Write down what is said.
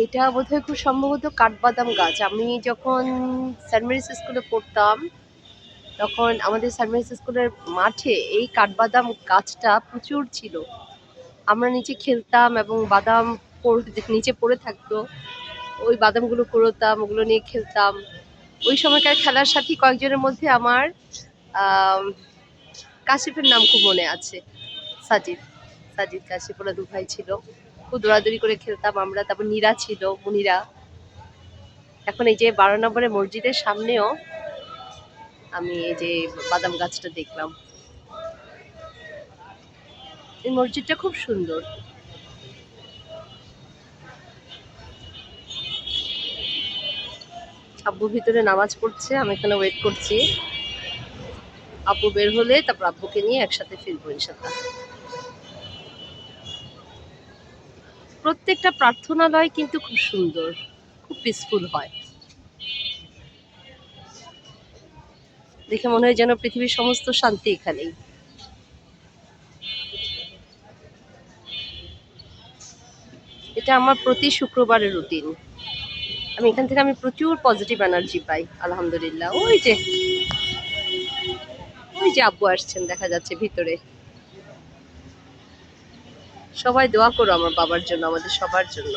এটা বোধহয় খুব সম্ভবত কাঠবাদাম গাছ। আমি যখন সেন্ট মেরিস স্কুলে পড়তাম, তখন আমাদের সেন্ট মেরিস স্কুলের মাঠে এই কাঠবাদাম গাছটা প্রচুর ছিল। আমরা নিচে খেলতাম এবং বাদাম নিচে পড়ে থাকতো। ওই বাদামগুলো কুড়োতাম, ওগুলো নিয়ে খেলতাম। ওই সময়কার খেলার সাথী কয়েকজনের মধ্যে আমার আম কাশিফের নাম খুব মনে আছে। সাজিদ, সাজিদ কাশিফ, ওরা ২ ভাই ছিল। খুব দৌড়াদৌড়ি করে খেলতাম আমরা। তারপর নীরা ছিল, মুনিরা। এখন এই যে ১২ নম্বরের মসজিদের সামনেও আমি এই যে বাদাম গাছটা দেখলাম। এই মসজিদটা খুব সুন্দর। আব্বু ভিতরে নামাজ পড়ছে, আমি এখানে ওয়েট করছি। আব্বু বের হলে তারপর আব্বুকে নিয়ে একসাথে ফিরবো ইনশাল্লাহ। প্রত্যেকটা প্রার্থনালয় কিন্তু খুব সুন্দর, খুব পিসফুল হয়। দেখে মনে হয় যেন পৃথিবীর সমস্ত শান্তি এখানেই। এটা আমার প্রতি শুক্রবারের রুটিন। এখান থেকে আমি প্রচুর পজিটিভ এনার্জি পাই, আলহামদুলিল্লাহ। ওই যে আব্বু আসছেন দেখা যাচ্ছে ভিতরে। সবাই দোয়া করো আমার বাবার জন্য, আমাদের সবার জন্য।